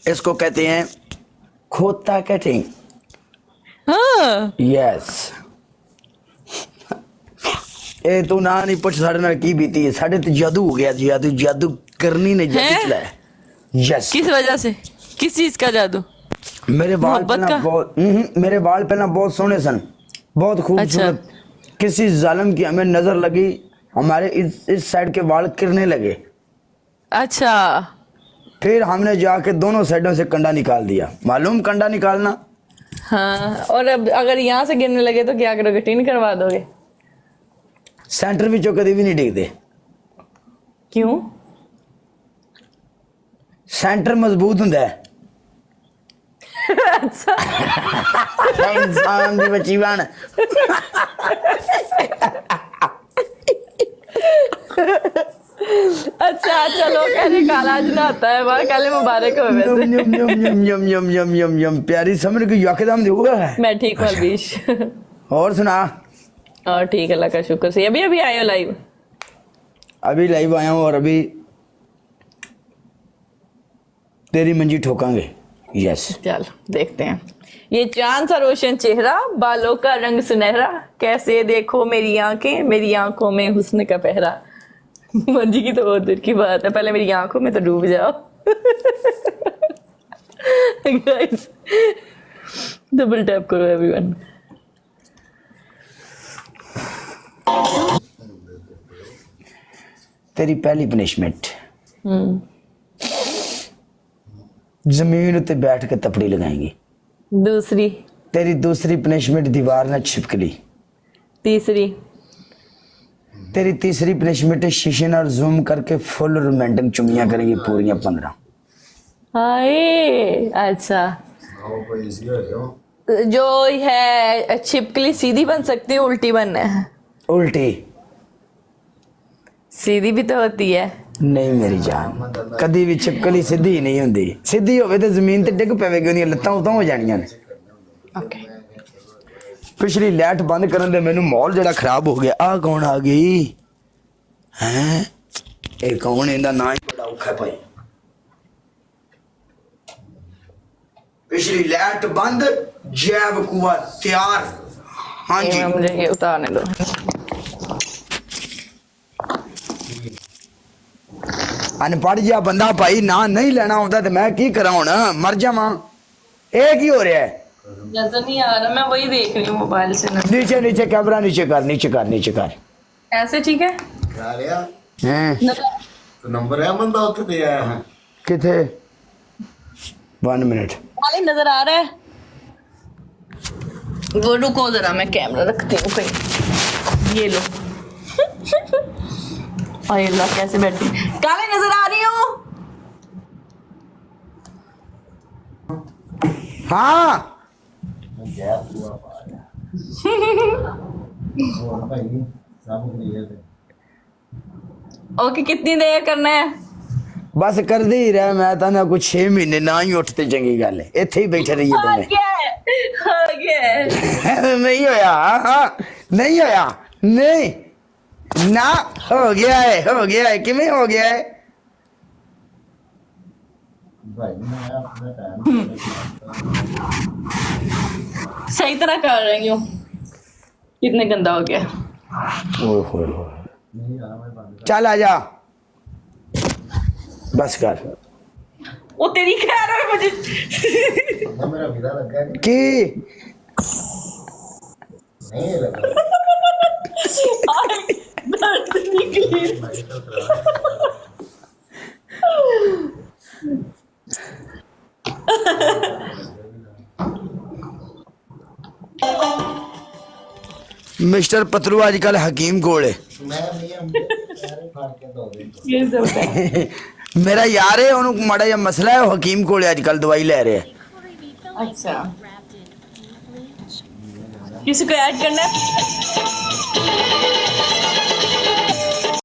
इसको कहते हैं खोता कटिंग। हाँ यस। ए तू ना नहीं पूछ साढ़े नाल की बीती है, साढ़े ते जादू हो गया, जादू जादू करनी ने जादू हैं? चलाया। यस। किस वजह से? किस चीज का जादू? मेरे बाल मोहब्बत पहला का? बहुत मेरे बाल पहला बहुत सोने सन, बहुत खूबसूरत। किसी जालिम की हमें नजर लगी, हमारे इस साइड के बाल गिरने लगे। अच्छा फिर हमने जाके दोनों साइडों से कंडा निकाल दिया। मालूम कंडा निकालना? हाँ, और अब अगर यहाँ से गिरने लगे तो क्या करोगे? टिन करवा दोगे? सेंटर विचों कभी भी नहीं डिगते। क्यों? सेंटर मजबूत हुंदा है। इंसान दी बच्ची बन। अच्छा चलो, कहने काला आज ना आता है बार, काले मुबारक हो वैसे। यम यम यम यम यम यम यम यम प्यारी समझ के यकदम होगा। मैं ठीक हूँ अलबीश। और सुना? और ठीक है, अल्लाह का शुक्र से। अभी अभी आए हो लाइव? अभी लाइव आया हूँ और अभी तेरी मंजी ठोकांगे। यस। चल देखते हैं। ये चांद सा रोशन चेहरा, बालों का रंग सुनहरा, कैसे देखो मेरी आंखें, मेरी आंखों में हुस्न का पहरा। मंजी की तो बहुत दूर की बात है, पहले मेरी आंखों में तो डूब जाओ। गाइस डबल टैप करो एवरीवन। तेरी पहली पनिशमेंट, जमीन उत्ते बैठ के तपड़ी लगाएंगी। दूसरी? तेरी दूसरी पनिशमेंट दीवार ना छिपकली। तीसरी? तेरी तीसरी पनिशमेंट शीशे ना जूम करके फुल रोमांटिक चुमियां करेंगी पूरियां 15। हाय अच्छा, जो है छिपकली सीधी बन सकती है, उल्टी बनना है? उल्टी सीधी भी तो होती है। नहीं मेरी जान, कदी भी छिपकली सीधी नहीं हुंदी। सीधी होवे ते जमीन ते डिग पवेगी, ओदियां लत्तां उतां हो जानियां ने। ओके पिछली लाइट बंद करन दे मैनू माहौल जड़ा खराब हो गया। आ कौन आ गई हैं? ए कौन? इंदा ना ही बड़ा औखा है भाई। पिछली लाइट बंद, जैब कुआ तैयार। हाँ जी मुझे ये उतारने दो। अनपढ़ जिहा बंदा भाई ना नहीं लेना होता तो मैं की करा हुण, मर जावां। ए की हो रहा है? नजर नहीं आ रहा, मैं वही देख रही हूँ मोबाइल से। नीचे नीचे कैमरा नीचे कर, नीचे कर, नीचे कर। ऐसे ठीक है? हैं तो नंबर है बंदा उत्थे दे आया है किथे? 1 मिनट। खाली नजर आ रहा है वो? रुको जरा, मैं कैमरा रखती हूँ कहीं। ये लो। अरे अल्लाह, कैसे बैठी? काले नजर आ रही हूँ? हाँ भाई सब क्लियर है। ओके, कितनी देर करना है? बस कर दी रह, मैं तो कुछ 6 महीने ना ही उठते चंगी गल है। इत्थे ही बैठे रहिए हो दोवें। गया है, हो गया है। नहीं होया। हाँ नहीं होया, नहीं ना हो गया है, हो गया है। किवें हो गया है? भाई मैं अपना टाइम सही तरह कर रही हूँ। कितने गंदा हो गया। ओए होए होए। नहीं आ मैं बंद चल आजा, बस कर। वो तेरी खैर है मुझे। कर मेरा विदा लगा कि की नहीं लगा। दर्द निकली। मिस्टर पतलू आजकल हकीम कोल है। मैं नहीं हम सारे फाड़ के दो दे। ये सब है। मेरा यार है, उन्होंने माड़ा जिहा मसला है, वो हकीम कोल आजकल दवाई ले रहे हैं। अच्छा, किसी को ऐड करना है?